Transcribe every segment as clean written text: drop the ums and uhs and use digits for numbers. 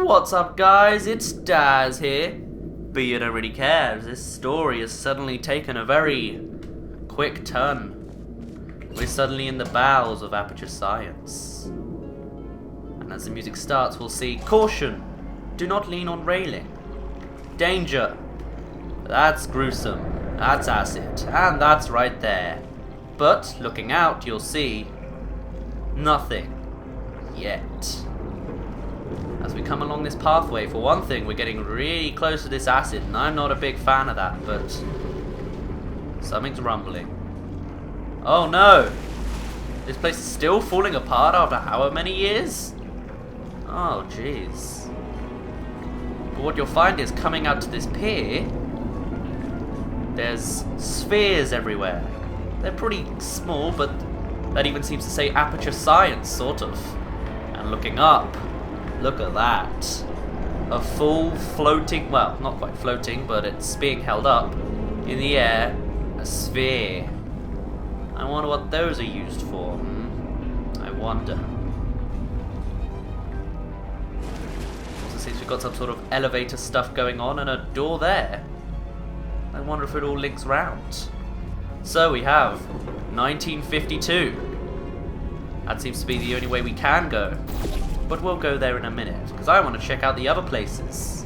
What's up, guys? It's Daz here. But you don't really care, as this story has suddenly taken a very quick turn. We're suddenly in the bowels of Aperture Science. And as the music starts, we'll see caution, do not lean on railing. Danger, that's gruesome, that's acid, and that's right there. But looking out, you'll see nothing yet. As we come along this pathway, for one thing, we're getting really close to this acid, and I'm not a big fan of that, but something's rumbling. Oh no! This place is still falling apart after how many years? Oh jeez. But what you'll find is, coming out to this pier, there's spheres everywhere. They're pretty small, but that even seems to say Aperture Science, sort of. And looking up, look at that. A full floating, well, not quite floating, but it's being held up in the air, a sphere. I wonder what those are used for. I wonder. Also seems we've got some sort of elevator stuff going on and a door there. I wonder if it all links round. So we have 1952. That seems to be the only way we can go. But we'll go there in a minute, because I want to check out the other places.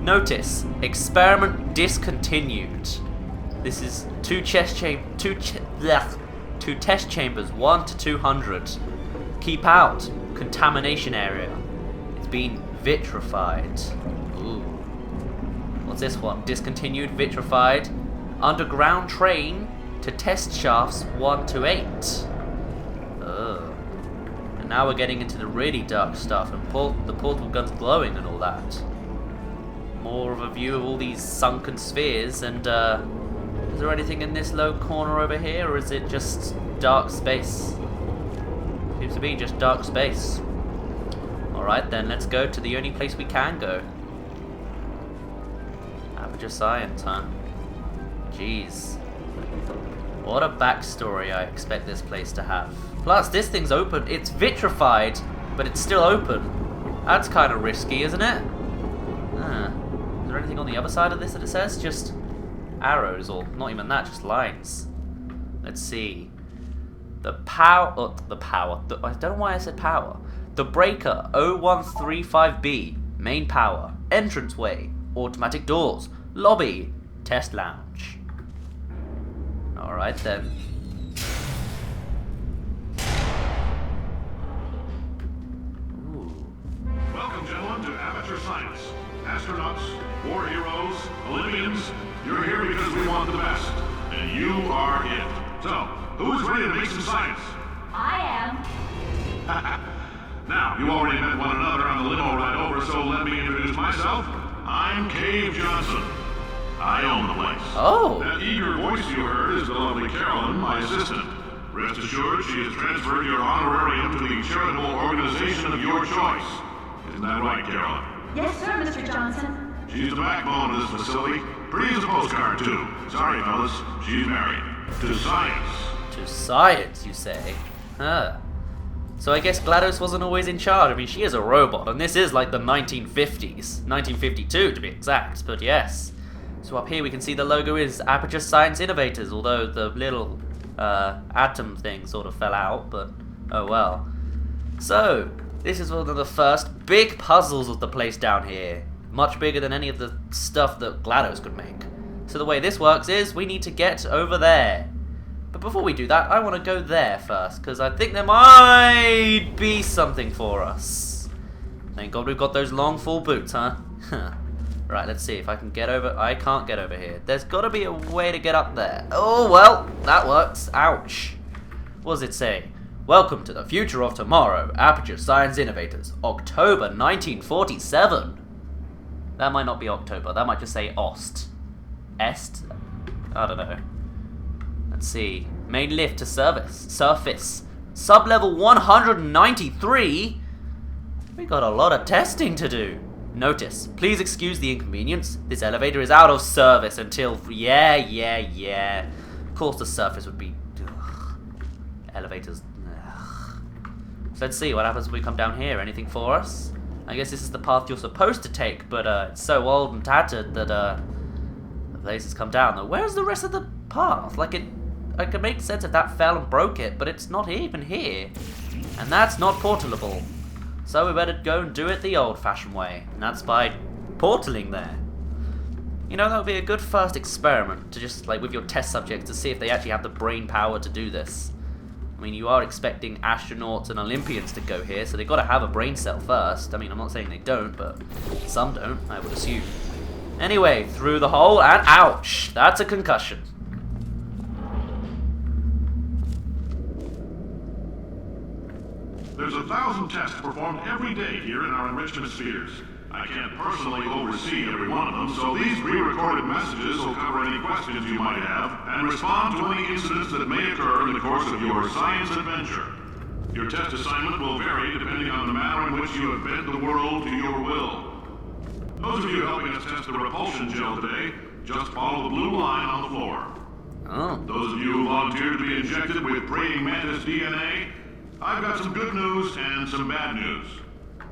Notice, experiment discontinued. This is two test chambers, 1 to 200. Keep out, contamination area. It's been vitrified. Ooh. What's this one? Discontinued, vitrified. Underground train to test shafts 1 to 8. Ugh. And now we're getting into the really dark stuff, and the portal gun's glowing and all that. More of a view of all these sunken spheres, and is there anything in this low corner over here, or is it just dark space? Seems to be just dark space. Alright then, let's go to the only place we can go. Aperture Science, huh? Jeez. What a backstory I expect this place to have. Plus, this thing's open. It's vitrified, but it's still open. That's kind of risky, isn't it? Is there anything on the other side of this that it says? Just arrows, or not even that, just lines. Let's see. I don't know why I said power. The breaker 0135B, main power, entranceway, automatic doors, lobby, test lounge. Alright then. Welcome, gentlemen, to Aperture Science. Astronauts, war heroes, Olympians, you're here because we want the best. And you are it. So, who's ready to make some science? I am. Now, you already met one another on the limo ride over, so let me introduce myself. I'm Cave Johnson. I own the place. Oh. That eager voice you heard is the lovely Carolyn, my assistant. Rest assured, she has transferred your honorarium to the charitable organization of your choice. Isn't that right, Carolyn? Yes, sir, Mr. Johnson. She's the backbone of this facility. Pretty as a postcard, too. Sorry, fellas. She's married. To science. To science, you say? Huh. So I guess GLaDOS wasn't always in charge. I mean, she is a robot, and this is like the 1950s. 1952, to be exact, but yes. So up here we can see the logo is Aperture Science Innovators, although the little atom thing sort of fell out, but oh well. So, this is one of the first big puzzles of the place down here. Much bigger than any of the stuff that GLaDOS could make. So the way this works is we need to get over there. But before we do that, I want to go there first, because I think there might be something for us. Thank God we've got those long full boots, huh? Right, let's see if I can get over. I can't get over here. There's got to be a way to get up there. Oh, well, that works. Ouch. What does it say? Welcome to the future of tomorrow, Aperture Science Innovators, October 1947. That might not be October. That might just say Ost. Est? I don't know. Let's see. Main lift to surface. Sub-level 193? We got a lot of testing to do. Notice, please excuse the inconvenience. This elevator is out of service until... Yeah. Of course the surface would be... Elevators... So let's see what happens when we come down here. Anything for us? I guess this is the path you're supposed to take, but it's so old and tattered that the place has come down. Though, where's the rest of the path? Like, I could make sense if that fell and broke it, but it's not even here. And that's not portalable. So we better go and do it the old-fashioned way, and that's by portaling there. You know, that would be a good first experiment, to just, like, with your test subjects, to see if they actually have the brain power to do this. I mean, you are expecting astronauts and Olympians to go here, so they've got to have a brain cell first. I mean, I'm not saying they don't, but some don't, I would assume. Anyway, through the hole, and ouch! That's a concussion. There's 1,000 tests performed every day here in our enrichment spheres. I can't personally oversee every one of them, so these pre-recorded messages will cover any questions you might have and respond to any incidents that may occur in the course of your science adventure. Your test assignment will vary depending on the manner in which you have bent the world to your will. Those of you helping us test the repulsion gel today, just follow the blue line on the floor. Oh. Those of you who volunteered to be injected with praying mantis DNA, I've got some good news and some bad news.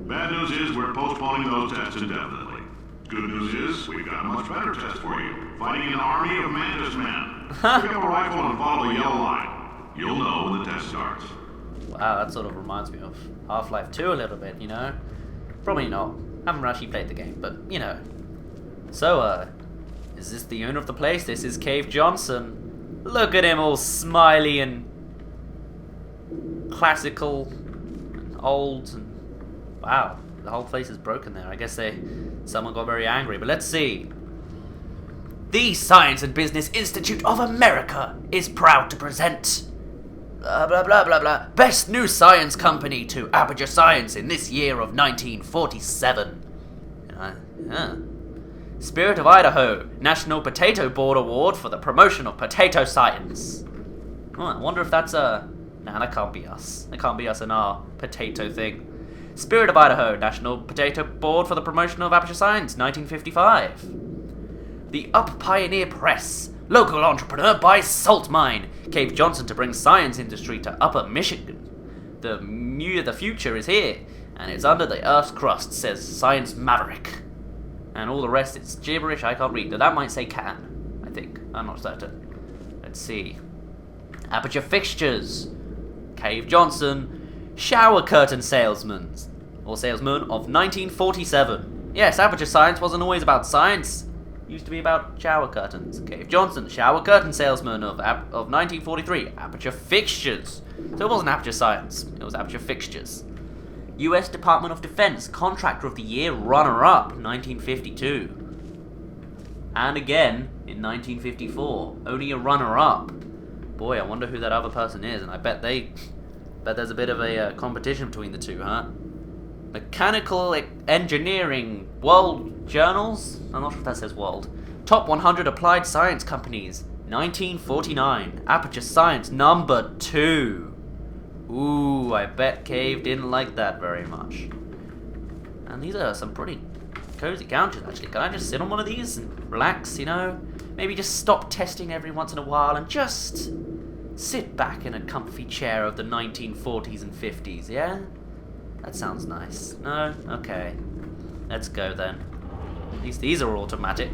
Bad news is we're postponing those tests indefinitely. Good news is we've got a much better test for you. Fighting an army of mantis men. Pick up a rifle and follow the yellow line. You'll know when the test starts. Wow, that sort of reminds me of Half-Life 2 a little bit, you know? Probably not. Haven't actually played the game, but, you know. So, is this the owner of the place? This is Cave Johnson. Look at him all smiley and classical and old and wow, the whole place is broken there. I guess someone got very angry, but let's see. The Science and Business Institute of America is proud to present blah blah blah blah blah best new science company to Aperture Science in this year of 1947. Spirit of Idaho National Potato Board Award for the promotion of potato science. Oh, I wonder if that's a... Nah, that can't be us. That can't be us in our potato thing. Spirit of Idaho National Potato Board for the promotion of Aperture Science, 1955. The Up Pioneer Press. Local entrepreneur buys salt mine. Cave Johnson to bring science industry to Upper Michigan. The future is here, and it's under the Earth's crust, says Science Maverick. And all the rest is gibberish I can't read. Though that might say can, I think. I'm not certain. Let's see. Aperture Fixtures. Cave Johnson. Shower curtain salesman of 1947. Yes, Aperture Science wasn't always about science. It used to be about shower curtains. Cave Johnson, shower curtain salesman of 1943. Aperture Fixtures. So it wasn't Aperture Science, it was Aperture Fixtures. U.S. Department of Defense Contractor of the Year runner-up, 1952. And again in 1954, only a runner-up. Boy, I wonder who that other person is, and I bet there's a bit of a competition between the two, huh? Mechanical Engineering World Journals? I'm not sure if that says world. Top 100 Applied Science Companies, 1949. Aperture Science, number 2. Ooh, I bet Cave didn't like that very much. And these are some pretty cozy couches, actually. Can I just sit on one of these and relax, you know? Maybe just stop testing every once in a while and just sit back in a comfy chair of the 1940s and 50s, yeah? That sounds nice. No? Okay. Let's go then. At least these are automatic.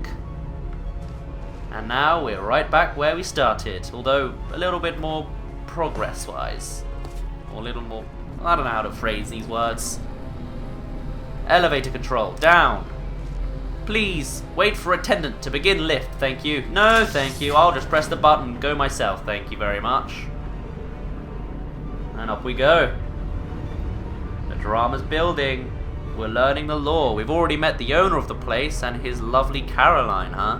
And now we're right back where we started, although a little bit more progress-wise. Or a little more... I don't know how to phrase these words. Elevator control. Down. Please, wait for attendant to begin lift, thank you. No, thank you, I'll just press the button and go myself, thank you very much. And up we go. The drama's building. We're learning the lore. We've already met the owner of the place and his lovely Caroline, huh?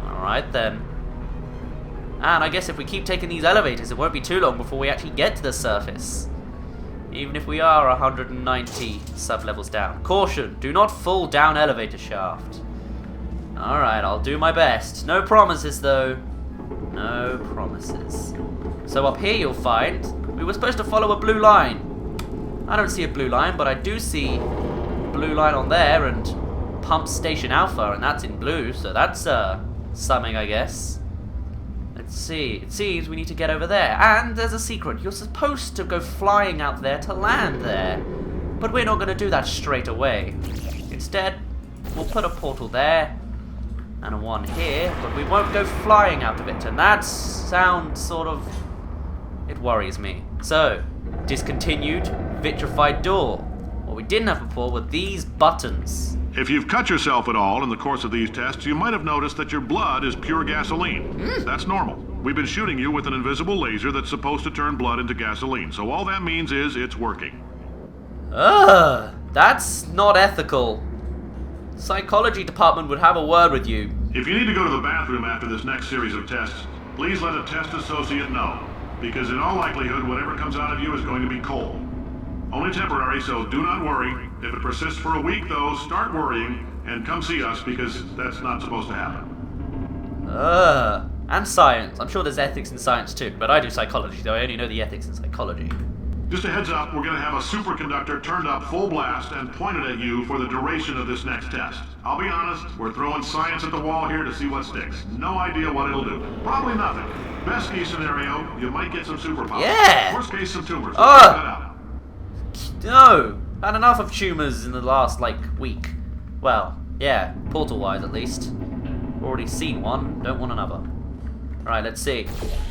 Alright then. And I guess if we keep taking these elevators, it won't be too long before we actually get to the surface. Even if we are 190 sub-levels down. Caution, do not fall down elevator shaft. Alright, I'll do my best. No promises though. No promises. So up here you'll find, we were supposed to follow a blue line. I don't see a blue line, but I do see a blue line on there and Pump Station Alpha, and that's in blue, so that's something, I guess. Let's see. It seems we need to get over there. And there's a secret. You're supposed to go flying out there to land there. But we're not going to do that straight away. Instead, we'll put a portal there, and a one here, but we won't go flying out of it, and that sounds sort of... it worries me. So, discontinued, vitrified door. What we didn't have before were these buttons. If you've cut yourself at all in the course of these tests, you might have noticed that your blood is pure gasoline. That's normal. We've been shooting you with an invisible laser that's supposed to turn blood into gasoline, so all that means is it's working. Ugh, that's not ethical. Psychology department would have a word with you. If you need to go to the bathroom after this next series of tests, please let a test associate know, because in all likelihood, whatever comes out of you is going to be coal. Only temporary, so do not worry. If it persists for a week, though, start worrying and come see us, because that's not supposed to happen. And science. I'm sure there's ethics in science too, but I do psychology, though I only know the ethics in psychology. Just a heads up, we're going to have a superconductor turned up full blast and pointed at you for the duration of this next test. I'll be honest, we're throwing science at the wall here to see what sticks. No idea what it'll do. Probably nothing. Best case scenario, you might get some superpowers. Yeah! Worst case, some tumors. Let's check that out. No! Had enough of tumors in the last, week. Well, yeah, portal-wise at least. Already seen one, don't want another. Right, let's see.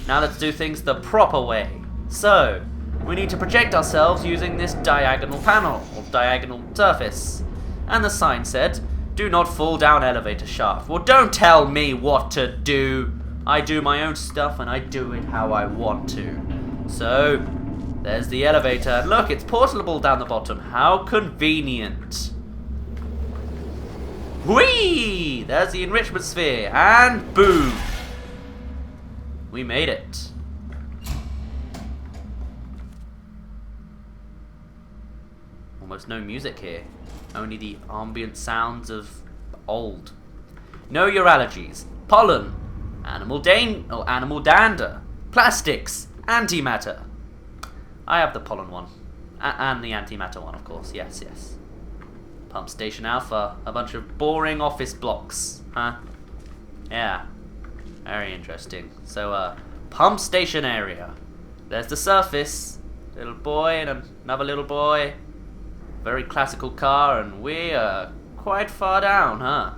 Now let's do things the proper way. So, we need to project ourselves using this diagonal panel, or diagonal surface. And the sign said, do not fall down elevator shaft. Well, don't tell me what to do. I do my own stuff and I do it how I want to. So, there's the elevator. And look, it's portable down the bottom. How convenient. Whee! There's the enrichment sphere. And boom! We made it. Almost no music here. Only the ambient sounds of old. Know your allergies. Pollen. Animal dander. Plastics. Antimatter. I have the pollen one. And the antimatter one, of course. Yes, yes. Pump Station Alpha. A bunch of boring office blocks. Huh? Yeah. Very interesting. So, pump station area. There's the surface. Little boy and another little boy. Very classical car, and we are quite far down, huh?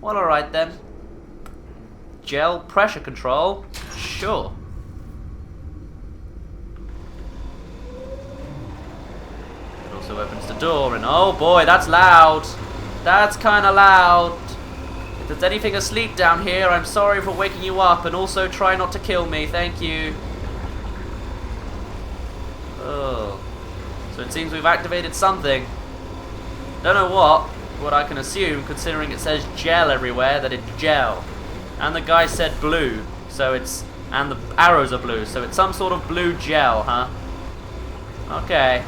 Well, alright then. Gel pressure control? Sure. It also opens the door, and oh boy, that's loud. That's kinda loud. If there's anything asleep down here, I'm sorry for waking you up, and also try not to kill me, thank you. Oh. So it seems we've activated something. Don't know what I can assume, considering it says gel everywhere, that it's gel. And the guy said blue, so it's... and the arrows are blue, so it's some sort of blue gel, huh? Okay.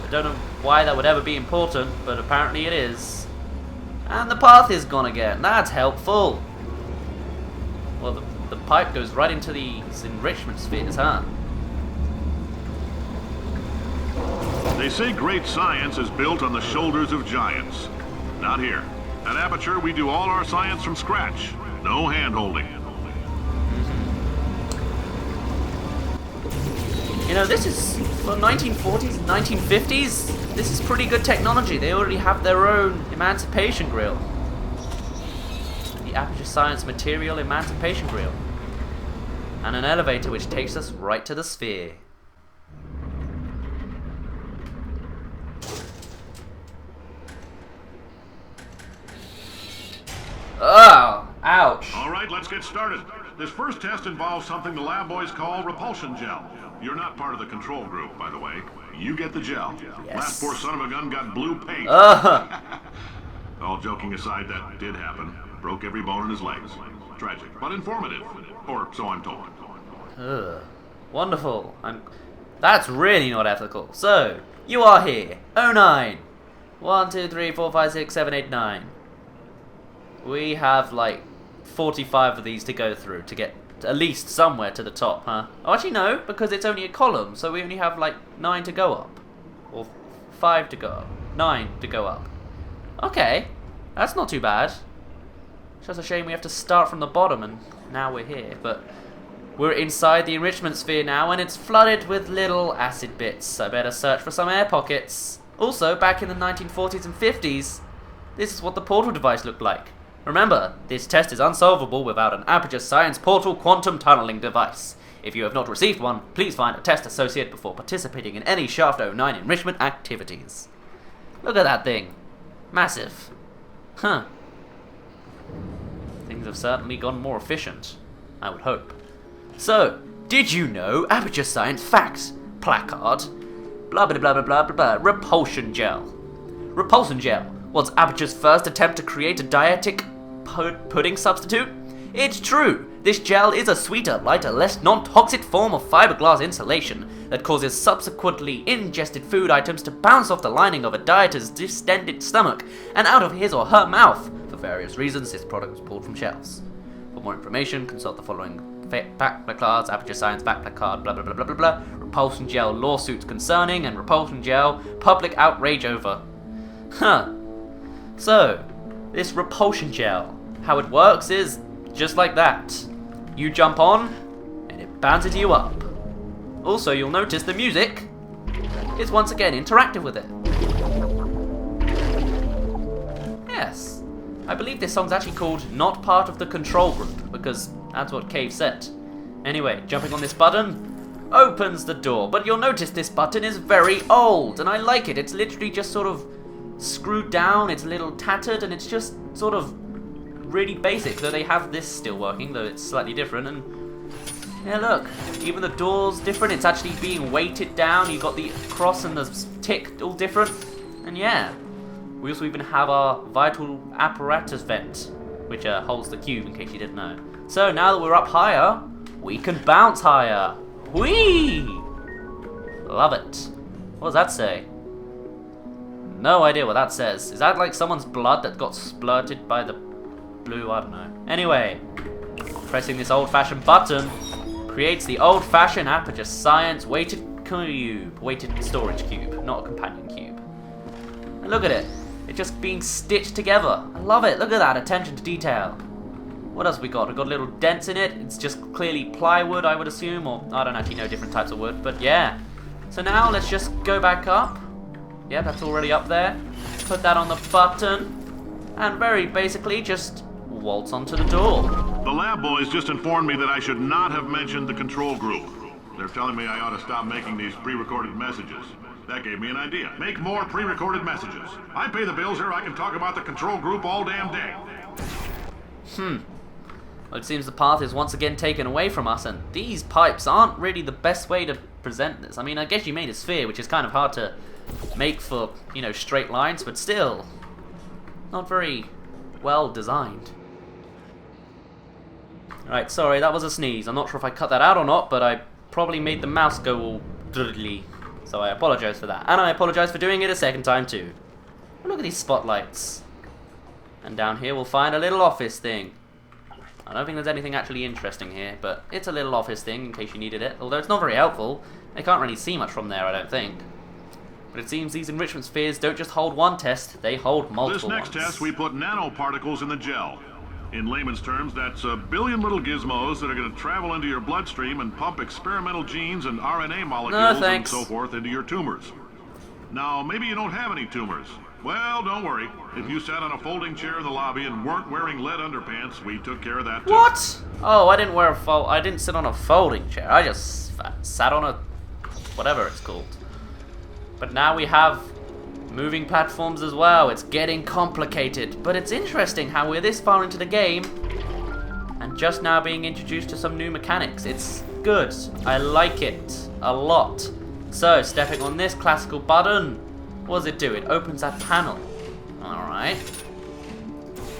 I don't know why that would ever be important, but apparently it is. And the path is gone again. That's helpful. Well, the pipe goes right into these enrichment spheres, huh? They say great science is built on the shoulders of giants. Not here. At Aperture, we do all our science from scratch. No hand-holding. You know, this is for 1940s, 1950s. This is pretty good technology. They already have their own emancipation grill. The Aperture Science Material Emancipation Grill. And an elevator which takes us right to the sphere. Oh, ouch. All right, let's get started. This first test involves something the lab boys call repulsion gel. You're not part of the control group, by the way. You get the gel. Yes. Last poor son of a gun got blue paint. All joking aside, that did happen. Broke every bone in his legs. Tragic, but informative. Or so I'm told. Wonderful. That's really not ethical. So, you are here. 09. 1, 2, 3, 4, 5, 6, 7, 8, 9. We have like 45 of these to go through to get at least somewhere to the top, huh? Oh, actually no, because it's only a column, so we only have like 9 to go up. Or 5 to go up. 9 to go up. Okay, that's not too bad. It's just a shame we have to start from the bottom and now we're here, but We're inside the enrichment sphere now, and it's flooded with little acid bits. I better search for some air pockets. Also, back in the 1940s and 50s, this is what the portal device looked like. Remember, this test is unsolvable without an Aperture Science Portal Quantum Tunneling device. If you have not received one, please find a test associate before participating in any Shaft 09 enrichment activities. Look at that thing. Massive. Huh. Things have certainly gone more efficient, I would hope. So, did you know Aperture Science Facts placard? Blah blah blah blah blah blah blah. Repulsion gel. Repulsion gel was Aperture's first attempt to create a dietic pudding substitute. It's true. This gel is a sweeter, lighter, less non-toxic form of fiberglass insulation that causes subsequently ingested food items to bounce off the lining of a dieter's distended stomach and out of his or her mouth. For various reasons, this product was pulled from shelves. For more information, consult the following fact placards: Aperture Science fact placard, blah blah blah blah blah blah. Repulsion gel lawsuits concerning, and repulsion gel public outrage over. Huh. So, this repulsion gel, how it works is just like that. You jump on, and it bounces you up. Also, you'll notice the music is once again interactive with it. Yes, I believe this song's actually called Not Part of the Control Group, because that's what Cave said. Anyway, jumping on this button opens the door, but you'll notice this button is very old, and I like it. It's literally just sort of screwed down, it's a little tattered, and it's just sort of really basic, though they have this still working, though it's slightly different. And yeah, look, even the door's different. It's actually being weighted down. You've got the cross and the tick all different. And yeah, we also even have our vital apparatus vent, which holds the cube, in case you didn't know. So now that we're up higher, we can bounce higher. Whee! Love it. What does that say? No idea what that says. Is that like someone's blood that got splurted by the blue? I don't know. Anyway, pressing this old-fashioned button creates the old-fashioned Aperture Science weighted storage cube, not a companion cube. And look at it. It's just being stitched together. I love it. Look at that attention to detail. What else we got? We've got little dents in it. It's just clearly plywood, I would assume, or I don't actually know different types of wood, but yeah. So now let's just go back up. Yeah, that's already up there. Put that on the button, and very basically just waltz onto the door. The lab boys just informed me that I should not have mentioned the control group. They're telling me I ought to stop making these pre-recorded messages. That gave me an idea. Make more pre-recorded messages. I pay the bills here. I can talk about the control group all damn day. Well, it seems the path is once again taken away from us, and these pipes aren't really the best way to present this. I mean, I guess you made a sphere, which is kind of hard to make for, you know, straight lines, but still, not very well designed. Right, sorry, that was a sneeze. I'm not sure if I cut that out or not, but I probably made the mouse go all doodly. So I apologize for that. And I apologize for doing it a second time too. Oh, look at these spotlights. And down here we'll find a little office thing. I don't think there's anything actually interesting here, but it's a little office thing in case you needed it. Although it's not very helpful. I can't really see much from there, I don't think. But it seems these enrichment spheres don't just hold one test, they hold multiple ones. This next test, we put nanoparticles in the gel. In layman's terms, that's a billion little gizmos that are going to travel into your bloodstream and pump experimental genes and RNA molecules and so forth into your tumors. Now, maybe you don't have any tumors. Well, don't worry. If you sat on a folding chair in the lobby and weren't wearing lead underpants, we took care of that too. What? Oh, I didn't sit on a folding chair. I just sat on a whatever it's called. But now we have moving platforms as well. It's getting complicated, but it's interesting how we're this far into the game and just now being introduced to some new mechanics. It's good. I like it a lot. So, stepping on this classical button, what does it do? It opens that panel. Alright.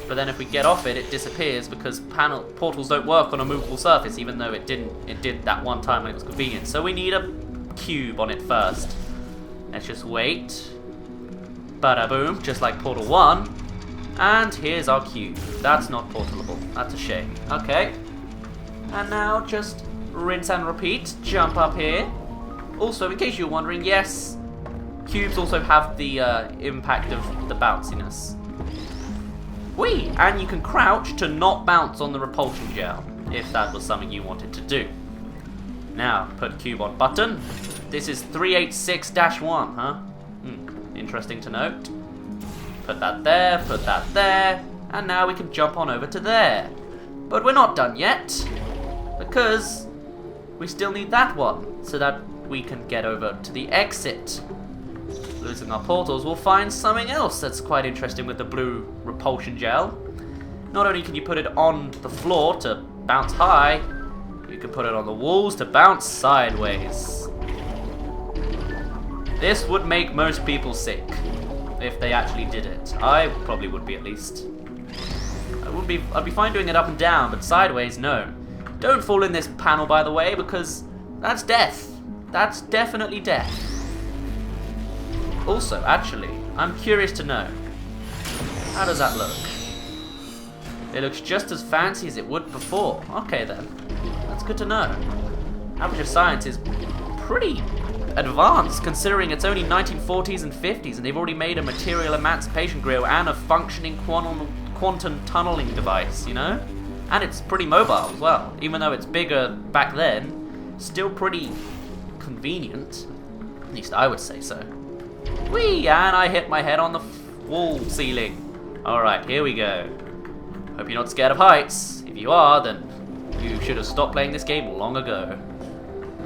But then if we get off it, it disappears because portals don't work on a movable surface, even though it did that one time when it was convenient. So we need a cube on it first. Let's just wait. Bada boom, just like Portal 1. And here's our cube. That's not portable. That's a shame. Okay. And now just rinse and repeat. Jump up here. Also, in case you're wondering, yes, cubes also have the impact of the bounciness. Whee! And you can crouch to not bounce on the repulsion gel, if that was something you wanted to do. Now, put cube on button. This is 386-1, huh? Interesting to note. Put that there, and now we can jump on over to there. But we're not done yet, because we still need that one, so that we can get over to the exit. Losing our portals, we'll find something else that's quite interesting with the blue repulsion gel. Not only can you put it on the floor to bounce high, you can put it on the walls to bounce sideways. This would make most people sick if they actually did it. I probably would be, at least. I'd be fine doing it up and down, but sideways, no. Don't fall in this panel, by the way, because that's death. That's definitely death. Also, actually, I'm curious to know, how does that look? It looks just as fancy as it would before. Okay then, that's good to know. Aperture science is pretty advanced, considering it's only 1940s and 50s, and they've already made a material emancipation grill and a functioning quantum tunneling device, you know? And it's pretty mobile as well, even though it's bigger back then, still pretty convenient. At least I would say so. Whee! And I hit my head on the wall ceiling. Alright, here we go. Hope you're not scared of heights. If you are, then you should have stopped playing this game long ago.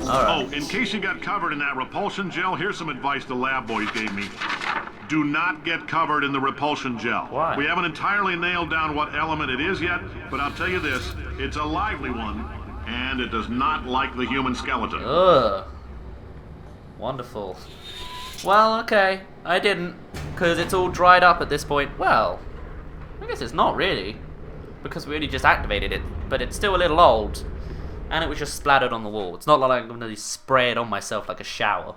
Alright. Oh, in case you got covered in that repulsion gel, here's some advice the lab boys gave me. Do not get covered in the repulsion gel. Why? We haven't entirely nailed down what element it is yet, but I'll tell you this, it's a lively one, and it does not like the human skeleton. Ugh. Wonderful. Well, okay. I didn't, because it's all dried up at this point. Well, I guess it's not really, because we only just activated it, but it's still a little old, and it was just splattered on the wall. It's not like I'm going to spray it on myself like a shower.